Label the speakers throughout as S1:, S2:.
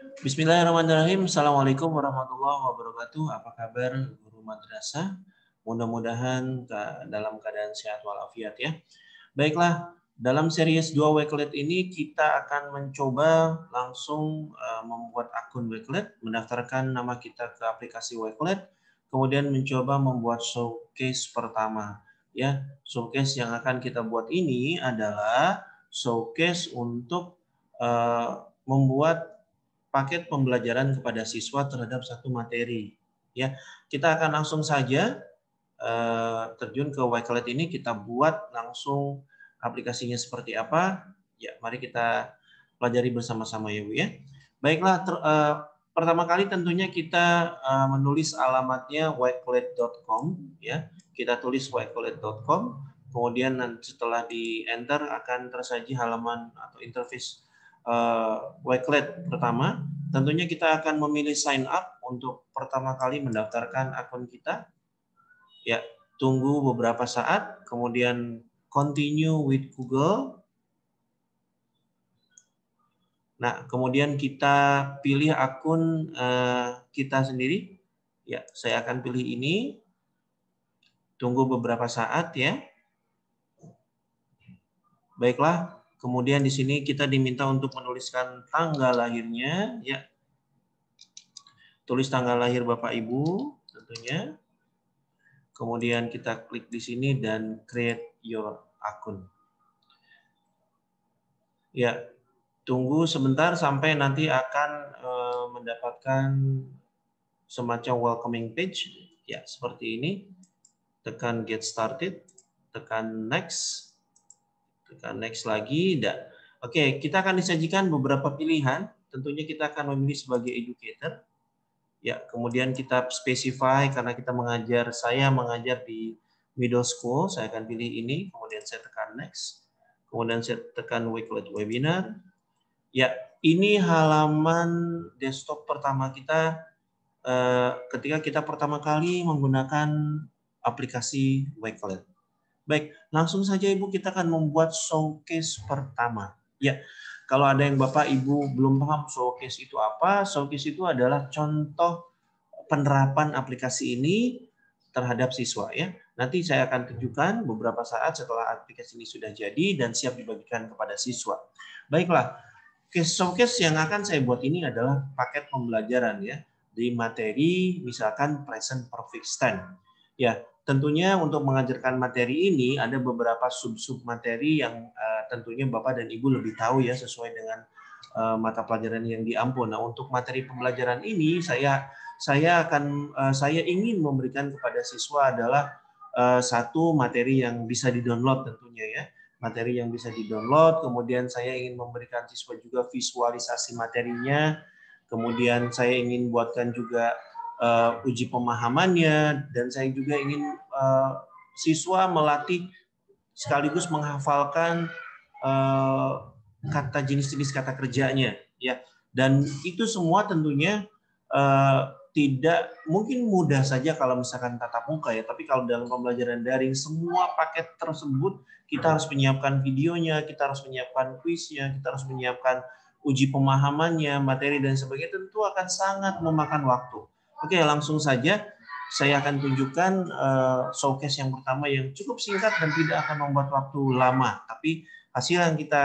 S1: Bismillahirrahmanirrahim. Assalamualaikum warahmatullahi wabarakatuh. Apa kabar guru madrasah? Mudah-mudahan dalam keadaan sehat walafiat ya. Baiklah, dalam series 2 Wakelet ini kita akan mencoba langsung membuat akun Wakelet, mendaftarkan nama kita ke aplikasi Wakelet, kemudian mencoba membuat showcase pertama. Ya, showcase yang akan kita buat ini adalah showcase untuk membuat paket pembelajaran kepada siswa terhadap satu materi. Ya, kita akan langsung saja terjun ke Wakelet ini, kita buat langsung aplikasinya seperti apa. Ya, mari kita pelajari bersama-sama ya Bu ya. Baiklah, pertama kali tentunya kita menulis alamatnya wakelet.com ya. Kita tulis wakelet.com, kemudian setelah di enter akan tersaji halaman atau interface Wakelet pertama. Tentunya kita akan memilih sign up untuk pertama kali mendaftarkan akun kita. Ya, tunggu beberapa saat, kemudian continue with Google. Nah, kemudian kita pilih akun kita sendiri. Ya, saya akan pilih ini. Tunggu beberapa saat ya. Baiklah, kemudian di sini kita diminta untuk menuliskan tanggal lahirnya. Ya, tulis tanggal lahir Bapak Ibu tentunya. Kemudian kita klik di sini dan create your akun. Ya, tunggu sebentar sampai nanti akan mendapatkan semacam welcoming page. Ya, seperti ini. Tekan get started, tekan next lagi. Oke, kita akan disajikan beberapa pilihan. Tentunya kita akan memilih sebagai educator. Ya, kemudian kita specify karena saya mengajar di middle school, saya akan pilih ini, kemudian saya tekan next, kemudian saya tekan Wakelet webinar. Ya, ini halaman desktop pertama kita ketika kita pertama kali menggunakan aplikasi Wakelet. Baik, langsung saja Ibu kita akan membuat showcase pertama. Ya, kalau ada yang Bapak Ibu belum paham showcase itu apa, showcase itu adalah contoh penerapan aplikasi ini terhadap siswa ya. Nanti saya akan tunjukkan beberapa saat setelah aplikasi ini sudah jadi dan siap dibagikan kepada siswa. Baiklah, showcase yang akan saya buat ini adalah paket pembelajaran ya di materi misalkan present perfect tense. Ya, tentunya untuk mengajarkan materi ini ada beberapa sub-sub materi yang tentunya Bapak dan Ibu lebih tahu ya sesuai dengan mata pelajaran yang diampun. Nah, untuk materi pembelajaran ini saya ingin memberikan kepada siswa adalah satu materi yang bisa di-download tentunya ya. Materi yang bisa di-download, kemudian saya ingin memberikan siswa juga visualisasi materinya, kemudian saya ingin buatkan juga uji pemahamannya, dan saya juga ingin siswa melatih sekaligus menghafalkan kata jenis-jenis kata kerjanya ya. Dan itu semua tentunya tidak mungkin mudah saja kalau misalkan tatap muka ya, tapi kalau dalam pembelajaran daring semua paket tersebut kita harus menyiapkan videonya, kita harus menyiapkan kuisnya, kita harus menyiapkan uji pemahamannya, materi dan sebagainya, tentu akan sangat memakan waktu. Oke, langsung saja saya akan tunjukkan showcase yang pertama yang cukup singkat dan tidak akan membuat waktu lama, tapi hasil yang kita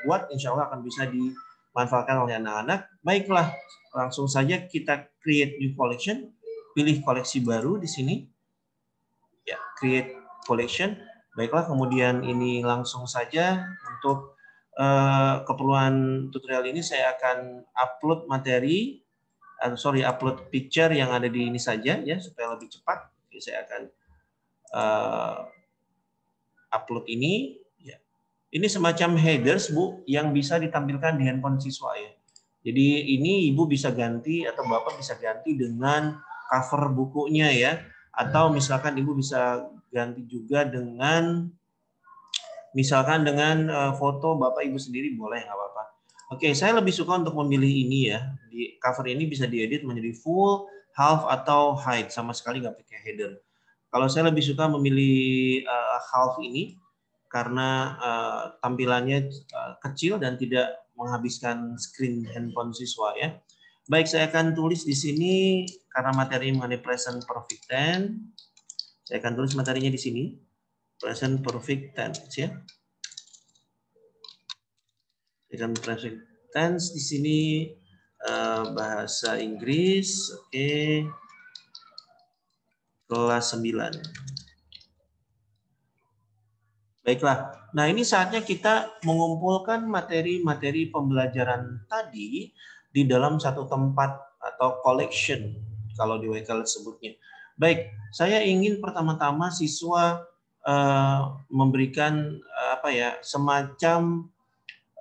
S1: buat insya Allah akan bisa dimanfaatkan oleh anak-anak. Baiklah, langsung saja kita create new collection, pilih koleksi baru di sini. Ya, create collection. Baiklah, kemudian ini langsung saja untuk keperluan tutorial ini saya akan upload materi, upload picture yang ada di ini saja ya supaya lebih cepat. Jadi saya akan upload ini. Ya. Ini semacam headers Bu yang bisa ditampilkan di handphone siswa ya. Jadi ini Ibu bisa ganti atau Bapak bisa ganti dengan cover bukunya ya. Atau misalkan Ibu bisa ganti juga dengan misalkan dengan foto Bapak Ibu sendiri boleh nggak apa-apa. Oke, saya lebih suka untuk memilih ini ya. Di cover ini bisa diedit menjadi full, half atau hide, sama sekali nggak pakai header. Kalau saya lebih suka memilih half ini. karena tampilannya kecil dan tidak menghabiskan screen handphone siswa ya. Baik, saya akan tulis di sini karena materi mengenai present perfect tense. Saya akan tulis materinya di sini. Present perfect tense ya. Dengan present tense di sini bahasa Inggris, oke. Kelas 9. Baiklah. Nah, ini saatnya kita mengumpulkan materi-materi pembelajaran tadi di dalam satu tempat atau collection kalau di WKL sebutnya. Baik, saya ingin pertama-tama siswa memberikan semacam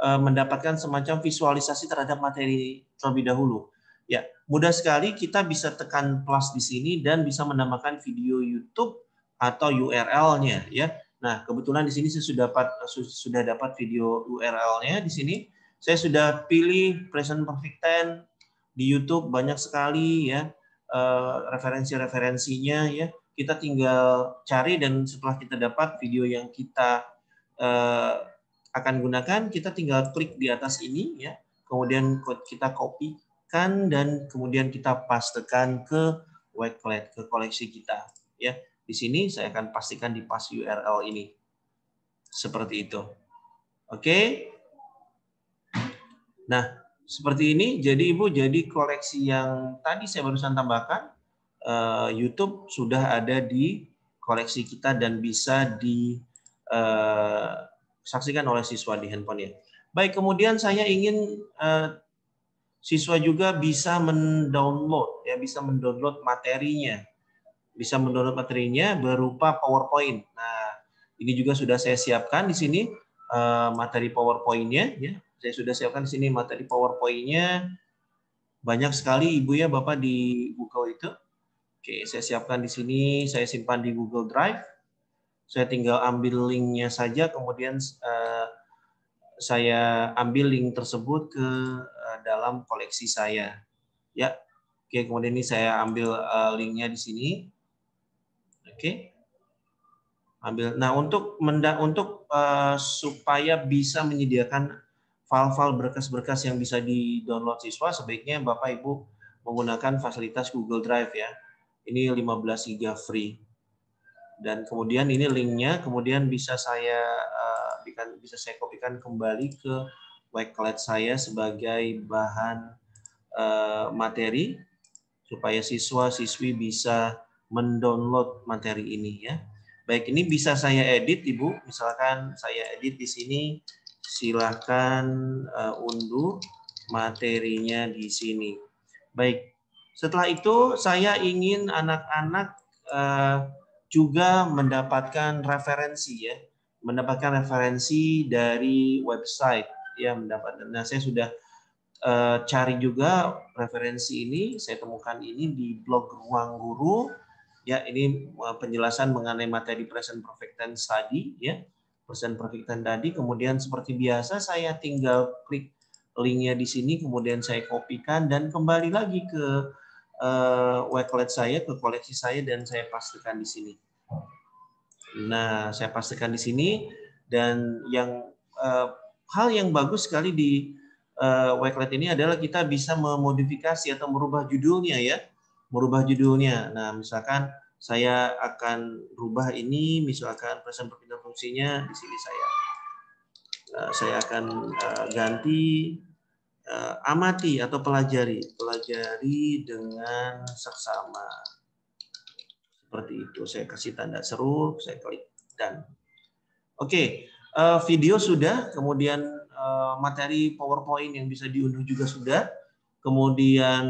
S1: mendapatkan semacam visualisasi terhadap materi terlebih dahulu. Ya, mudah sekali kita bisa tekan plus di sini dan bisa menambahkan video YouTube atau URL-nya ya. Nah, kebetulan di sini saya sudah dapat video URL-nya di sini. Saya sudah pilih present perfect tense di YouTube, banyak sekali ya referensi-referensinya ya. Kita tinggal cari dan setelah kita dapat video yang kita akan gunakan, kita tinggal klik di atas ini ya. Kemudian kita kopikan dan kemudian kita pastekan ke Wakelet, ke koleksi kita ya. Di sini saya akan pastikan di pas URL ini. Seperti itu. Oke. Nah, seperti ini. Jadi Ibu, jadi koleksi yang tadi saya barusan tambahkan, YouTube sudah ada di koleksi kita dan bisa disaksikan oleh siswa di handphone ya. Baik, kemudian saya ingin siswa juga bisa mendownload ya, bisa mendownload materinya. Bisa mendownload materinya berupa PowerPoint. Nah, ini juga sudah saya siapkan di sini materi PowerPoint-nya ya. Saya sudah siapkan di sini materi PowerPoint-nya. Banyak sekali Ibu ya Bapak di Google itu. Oke, saya siapkan di sini, saya simpan di Google Drive. Saya tinggal ambil link-nya saja, kemudian saya ambil link tersebut ke dalam koleksi saya. Ya. Oke, kemudian ini saya ambil link-nya di sini. Oke, ambil. Nah, untuk supaya bisa menyediakan file-file berkas-berkas yang bisa di-download siswa, sebaiknya Bapak Ibu menggunakan fasilitas Google Drive ya. Ini 15 GB free. Dan kemudian ini linknya, kemudian bisa saya kopikan kembali ke Wakelet saya sebagai bahan materi supaya siswa-siswi bisa mendownload materi ini ya. Baik, ini bisa saya edit Ibu. Misalkan saya edit di sini, silakan unduh materinya di sini. Baik. Setelah itu saya ingin anak-anak juga mendapatkan referensi ya. Mendapatkan referensi dari website ya, mendapatkan. Nah, saya sudah cari juga referensi ini, saya temukan ini di blog Ruang Guru. Ya, ini penjelasan mengenai materi present perfect tense tadi ya. Present perfect tense tadi, kemudian seperti biasa saya tinggal klik linknya di sini, kemudian saya kopikan dan kembali lagi ke Wakelet saya, ke koleksi saya dan saya pastikan di sini. Nah, saya pastikan di sini dan hal yang bagus sekali di Wakelet ini adalah kita bisa memodifikasi atau merubah judulnya ya. Merubah judulnya. Nah, misalkan saya akan rubah ini, misalkan present perfect tense fungsinya di sini saya akan ganti amati atau pelajari dengan seksama. Seperti itu. Saya kasih tanda seru, saya klik dan oke. Video sudah, kemudian materi PowerPoint yang bisa diunduh juga sudah, kemudian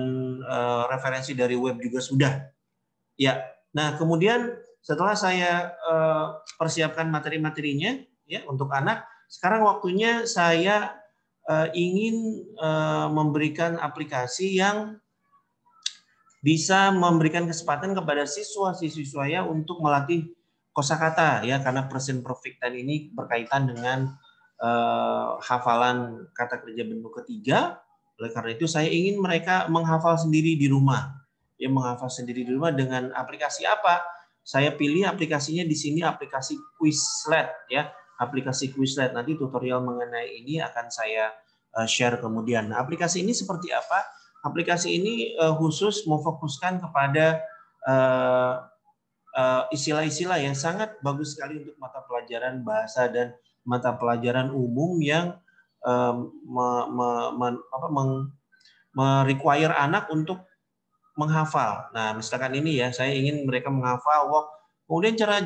S1: referensi dari web juga sudah. Ya, nah kemudian setelah saya persiapkan materi-materinya ya untuk anak, sekarang waktunya saya ingin memberikan aplikasi yang bisa memberikan kesempatan kepada siswa-siswi saya untuk melatih kosakata ya, karena present perfect tense ini berkaitan dengan hafalan kata kerja bentuk ketiga. Oleh karena itu saya ingin mereka menghafal sendiri di rumah. Ya, menghafal sendiri di rumah dengan aplikasi apa? Saya pilih aplikasinya di sini, aplikasi Quizlet ya. aplikasi Quizlet. Nanti tutorial mengenai ini akan saya share kemudian. Nah, aplikasi ini seperti apa? Aplikasi ini khusus memfokuskan kepada istilah-istilah yang sangat bagus sekali untuk mata pelajaran bahasa dan mata pelajaran umum yang require anak untuk menghafal. Nah, misalkan ini ya, saya ingin mereka menghafal walk. Kemudian cara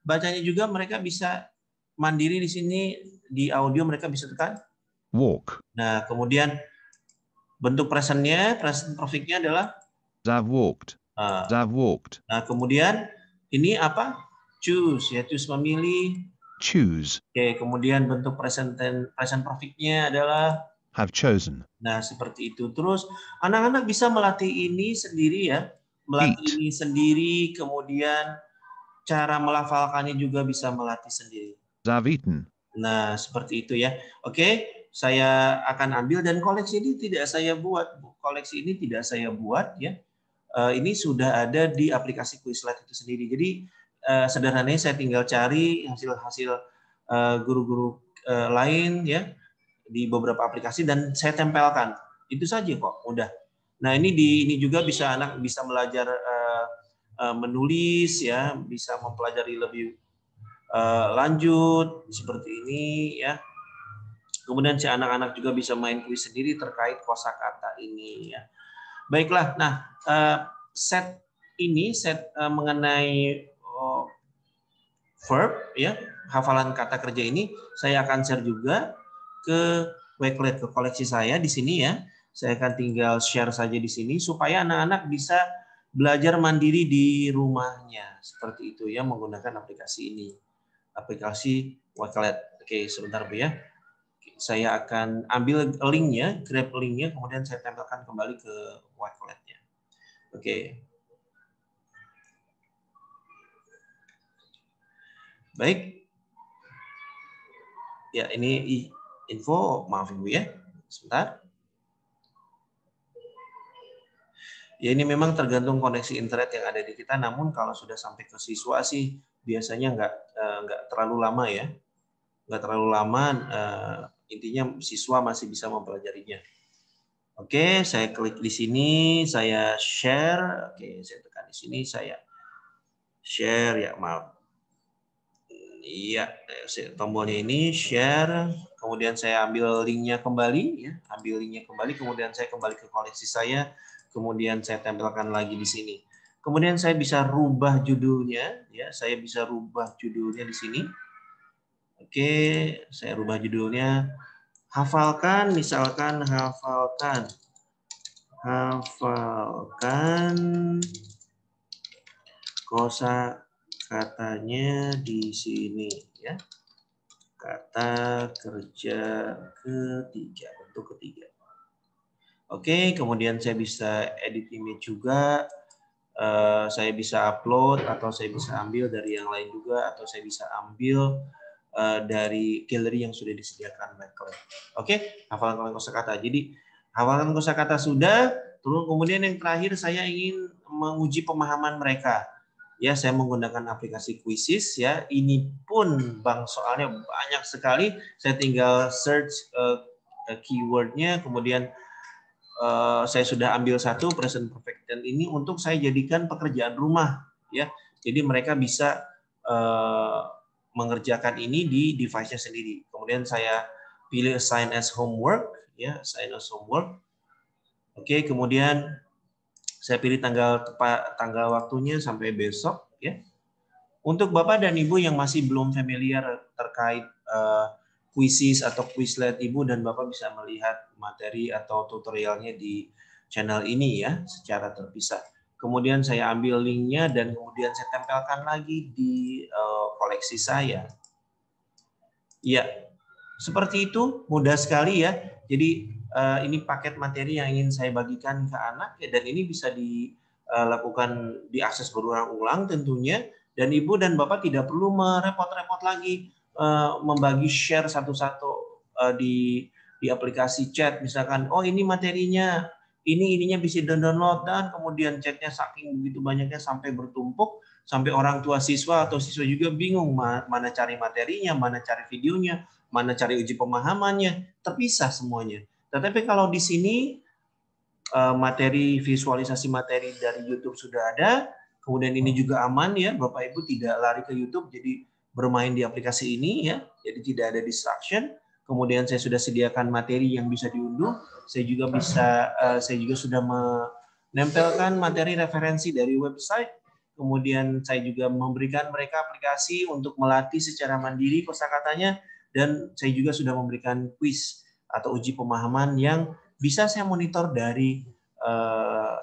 S1: bacanya juga mereka bisa mandiri di sini di audio mereka bisa tekan
S2: walk.
S1: Nah, kemudian bentuk presentnya, present perfectnya adalah
S2: I've walked. I've walked.
S1: Nah, kemudian ini apa? Choose, ya, choose memilih.
S2: Choose.
S1: Oke, kemudian bentuk present perfectnya adalah
S2: have chosen.
S1: Nah, seperti itu. Terus anak-anak bisa melatih ini sendiri ya. Melatih
S2: Eat.
S1: ini sendiri, kemudian cara melafalkannya juga bisa melatih sendiri.
S2: I've eaten.
S1: Nah, seperti itu ya. Oke, saya akan ambil dan koleksi ini tidak saya buat. Koleksi ini tidak saya buat ya. Ini sudah ada di aplikasi Quizlet itu sendiri. Jadi sederhananya saya tinggal cari hasil-hasil guru-guru lain ya di beberapa aplikasi dan saya tempelkan. Itu saja kok, mudah. Nah, ini juga bisa anak bisa belajar menulis ya, bisa mempelajari lebih lanjut seperti ini ya. Kemudian si anak-anak juga bisa main kuis sendiri terkait kosakata ini ya. Baiklah, nah set mengenai verb ya, hafalan kata kerja ini saya akan share juga ke Wakelet, ke koleksi saya di sini ya. Saya akan tinggal share saja di sini supaya anak-anak bisa belajar mandiri di rumahnya. Seperti itu ya, menggunakan aplikasi ini. Aplikasi Wakelet. Oke, sebentar Bu ya. Saya akan ambil linknya, grab linknya, kemudian saya tempelkan kembali ke Wakeletnya. Oke. Baik. Ya, ini info, maaf Ibu ya. Sebentar. Ya, ini memang tergantung koneksi internet yang ada di kita, namun kalau sudah sampai ke siswa sih biasanya nggak terlalu lama ya. Nggak terlalu lama, intinya siswa masih bisa mempelajarinya. Oke, saya klik di sini, saya share. Oke, saya tekan di sini, saya share ya, maaf. Iya, tombolnya ini share, kemudian saya ambil linknya kembali, ya, ambil linknya kembali, kemudian saya kembali ke koleksi saya, kemudian saya tempelkan lagi di sini. Kemudian saya bisa rubah judulnya, ya, saya bisa rubah judulnya di sini. Oke, saya rubah judulnya. Hafalkan, misalkan hafalkan kosa katanya di sini ya. Kata kerja ketiga, bentuk ketiga. Oke, kemudian saya bisa edit image juga. Saya bisa upload atau saya bisa ambil dari yang lain juga atau saya bisa ambil dari galeri yang sudah disediakan Wakelet. Oke, hafalan kosakata. Jadi hafalan kosakata sudah, terus kemudian yang terakhir saya ingin menguji pemahaman mereka. Ya, saya menggunakan aplikasi Quizizz ya. Ini pun soalnya banyak sekali. Saya tinggal search keywordnya, kemudian saya sudah ambil satu present perfect tense ini untuk saya jadikan pekerjaan rumah ya. Jadi mereka bisa mengerjakan ini di device-nya sendiri. Kemudian saya pilih assign as homework ya, assign as homework. Oke, kemudian saya pilih tanggal waktunya sampai besok ya. Untuk Bapak dan Ibu yang masih belum familiar terkait Quizizz atau Quizlet, Ibu dan Bapak bisa melihat materi atau tutorialnya di channel ini ya secara terpisah. Kemudian saya ambil linknya dan kemudian saya tempelkan lagi di koleksi saya. Ya, seperti itu, mudah sekali ya. Jadi ini paket materi yang ingin saya bagikan ke anak ya, dan ini bisa dilakukan diakses berulang-ulang tentunya. Dan Ibu dan Bapak tidak perlu merepot-repot lagi membagi share satu-satu di aplikasi chat. Misalkan, oh ini materinya, ininya bisa download dan kemudian chatnya saking begitu banyaknya sampai bertumpuk. sampai orang tua siswa atau siswa juga bingung mana cari materinya, mana cari videonya, mana cari uji pemahamannya, terpisah semuanya. Tetapi kalau di sini materi visualisasi materi dari YouTube sudah ada, kemudian ini juga aman ya, Bapak Ibu tidak lari ke YouTube, jadi bermain di aplikasi ini ya, jadi tidak ada distraction. Kemudian saya sudah sediakan materi yang bisa diunduh, saya juga sudah menempelkan materi referensi dari website. Kemudian saya juga memberikan mereka aplikasi untuk melatih secara mandiri kosakatanya, dan saya juga sudah memberikan quiz atau uji pemahaman yang bisa saya monitor dari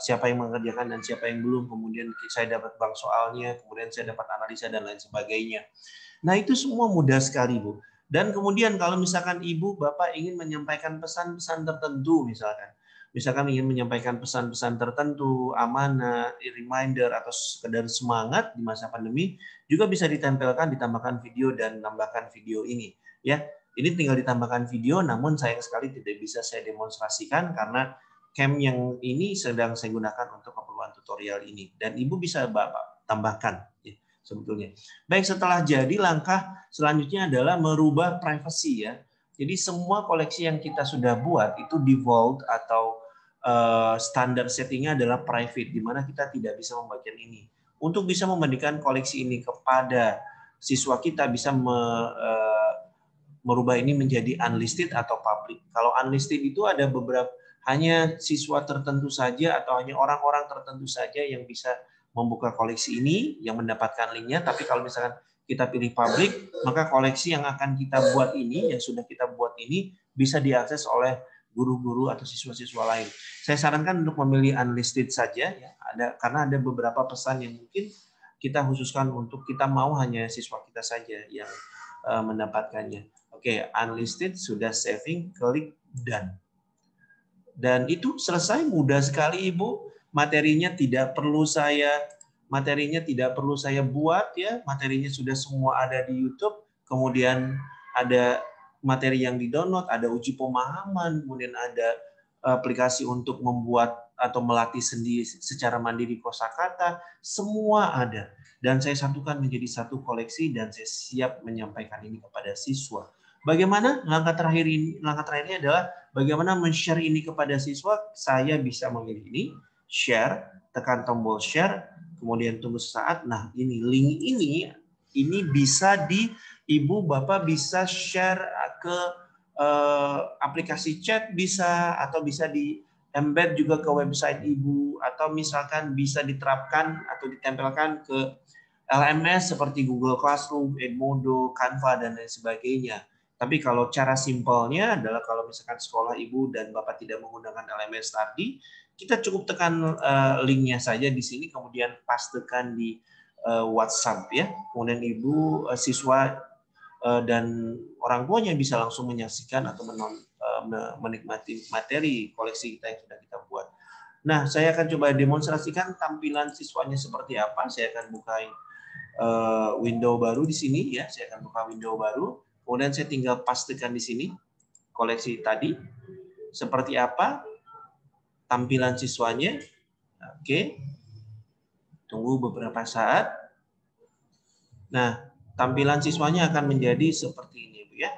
S1: siapa yang mengerjakan dan siapa yang belum. Kemudian saya dapat bank soalnya, kemudian saya dapat analisa dan lain sebagainya. Nah, itu semua mudah sekali, Bu. Dan kemudian kalau misalkan Ibu, Bapak ingin menyampaikan pesan-pesan tertentu, misalkan ingin menyampaikan pesan-pesan tertentu, amanat, reminder, atau sekedar semangat di masa pandemi, juga bisa ditambahkan video dan nambahkan video ini. Ya, ini tinggal ditambahkan video, namun sayang sekali tidak bisa saya demonstrasikan karena cam yang ini sedang saya gunakan untuk keperluan tutorial ini. Dan Ibu bisa Bapak tambahkan ya, sebetulnya. Baik, setelah jadi, langkah selanjutnya adalah merubah privacy ya. Jadi semua koleksi yang kita sudah buat itu default atau standar settingnya adalah private, di mana kita tidak bisa membagikan ini. Untuk bisa membagikan koleksi ini kepada siswa kita, bisa merubah ini menjadi unlisted atau public. Kalau unlisted itu ada beberapa, hanya siswa tertentu saja atau hanya orang-orang tertentu saja yang bisa membuka koleksi ini, yang mendapatkan linknya. Tapi kalau misalkan kita pilih public, maka koleksi yang akan kita buat ini, yang sudah kita buat ini, bisa diakses oleh guru-guru atau siswa-siswa lain. Saya sarankan untuk memilih unlisted saja, ya, karena ada beberapa pesan yang mungkin kita khususkan untuk kita mau hanya siswa kita saja yang mendapatkannya. Oke, unlisted sudah saving, klik done. Dan itu selesai, mudah sekali Ibu. Materinya tidak perlu saya buat ya. Materinya sudah semua ada di YouTube. Kemudian ada materi yang di-download, ada uji pemahaman, kemudian ada aplikasi untuk membuat atau melatih sendiri secara mandiri kosakata, semua ada. Dan saya satukan menjadi satu koleksi dan saya siap menyampaikan ini kepada siswa. Bagaimana langkah terakhirnya adalah bagaimana men-share ini kepada siswa. Saya bisa memilih ini, share, tekan tombol share, kemudian tunggu sesaat. Nah, ini link ini bisa Ibu Bapak bisa share ke aplikasi chat bisa, atau bisa di embed juga ke website Ibu, atau misalkan bisa diterapkan atau ditempelkan ke LMS seperti Google Classroom, Edmodo, Canva, dan lain sebagainya. Tapi kalau cara simpelnya adalah kalau misalkan sekolah Ibu dan Bapak tidak menggunakan LMS tadi, kita cukup tekan linknya saja di sini, kemudian pastekan di WhatsApp ya. Kemudian Ibu, siswa dan orang tuanya bisa langsung menyaksikan atau menikmati materi koleksi kita yang sudah kita buat. Nah, saya akan coba demonstrasikan tampilan siswanya seperti apa. Saya akan buka window baru di sini ya. Saya akan buka window baru. Kemudian saya tinggal pastekan di sini koleksi tadi seperti apa tampilan siswanya. Oke. Tunggu beberapa saat. Nah, tampilan siswanya akan menjadi seperti ini, Bu ya.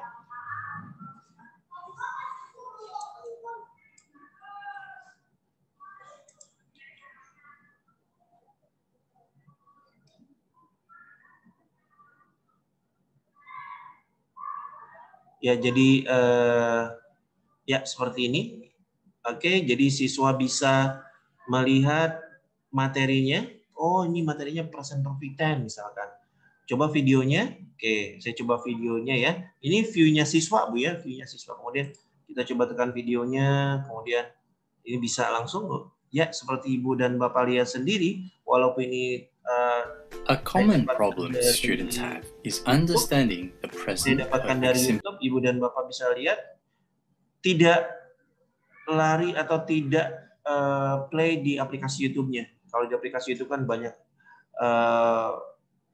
S1: Ya, jadi ya seperti ini. Oke, jadi siswa bisa melihat materinya. Oh, ini materinya present perfect tense misalkan. Coba videonya. Oke, saya coba videonya ya. Ini view-nya siswa, Bu ya, view-nya siswa. Kemudian kita coba tekan videonya, kemudian ini bisa langsung, ya, seperti Ibu dan Bapak lihat sendiri, walaupun ini
S3: a common problem students have is understanding the present
S1: dapatkan dari YouTube, Ibu dan Bapak bisa lihat tidak lari atau tidak play di aplikasi YouTube-nya. Kalau di aplikasi YouTube kan banyak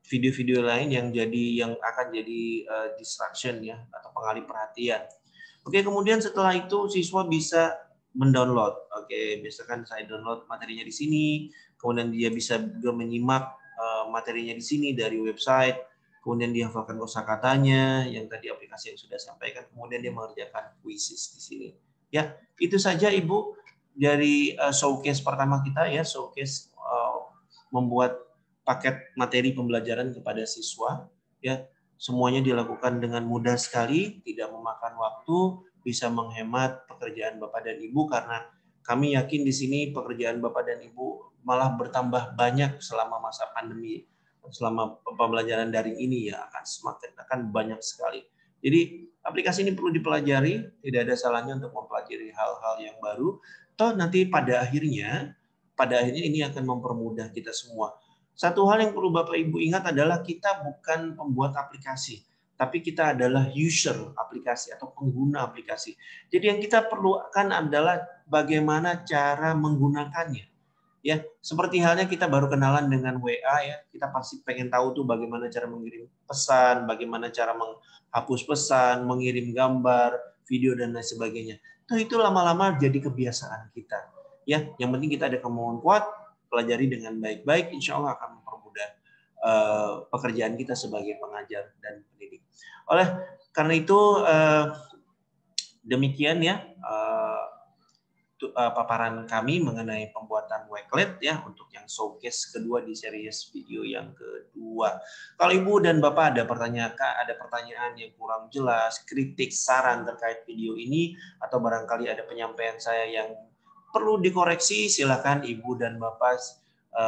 S1: video-video lain yang akan jadi distraction ya, atau pengalih perhatian. Oke, kemudian setelah itu siswa bisa mendownload. Oke, misalkan saya download materinya di sini, kemudian dia bisa juga menyimak materinya di sini dari website, kemudian dia hafalkan kosakatanya, yang tadi aplikasi yang sudah sampaikan, kemudian dia mengerjakan quizzes di sini. Ya, itu saja Ibu dari showcase pertama kita ya, showcase membuat paket materi pembelajaran kepada siswa ya. Semuanya dilakukan dengan mudah sekali, tidak memakan waktu, bisa menghemat pekerjaan Bapak dan Ibu karena kami yakin di sini pekerjaan Bapak dan Ibu malah bertambah banyak selama masa pandemi. Selama pembelajaran daring ini ya akan banyak sekali. Jadi aplikasi ini perlu dipelajari, tidak ada salahnya untuk mempelajari hal-hal yang baru. Toh nanti pada akhirnya ini akan mempermudah kita semua. Satu hal yang perlu Bapak Ibu ingat adalah kita bukan pembuat aplikasi, tapi kita adalah user aplikasi atau pengguna aplikasi. Jadi yang kita perlukan adalah bagaimana cara menggunakannya. Ya, seperti halnya kita baru kenalan dengan WA ya, kita pasti pengen tahu tuh bagaimana cara mengirim pesan, bagaimana cara menghapus pesan, mengirim gambar, video dan lain sebagainya. Itu lama-lama jadi kebiasaan kita. Ya, yang penting kita ada kemauan kuat, pelajari dengan baik-baik, insya Allah akan mempermudah pekerjaan kita sebagai pengajar dan pendidik. Karena itu demikian ya paparan kami mengenai pembuatan Wakelet ya untuk yang showcase kedua di series video yang kedua. Kalau Ibu dan Bapak ada pertanyaan yang kurang jelas, kritik, saran terkait video ini, atau barangkali ada penyampaian saya yang perlu dikoreksi, silakan Ibu dan Bapak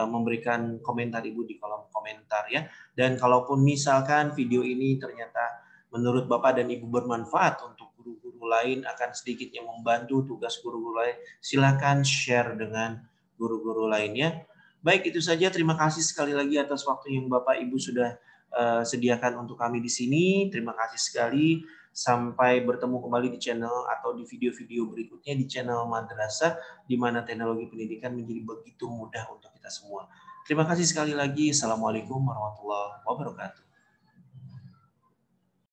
S1: memberikan komentar Ibu di kolom komentar ya. Dan kalaupun misalkan video ini ternyata menurut Bapak dan Ibu bermanfaat untuk guru-guru lain, akan sedikit yang membantu tugas guru-guru lain, silakan share dengan guru-guru lainnya. Baik, itu saja. Terima kasih sekali lagi atas waktu yang Bapak Ibu sudah sediakan untuk kami di sini. Terima kasih sekali. Sampai bertemu kembali di channel atau di video-video berikutnya di channel Madrasah, di mana teknologi pendidikan menjadi begitu mudah untuk kita semua. Terima kasih sekali lagi. Assalamualaikum warahmatullahi wabarakatuh.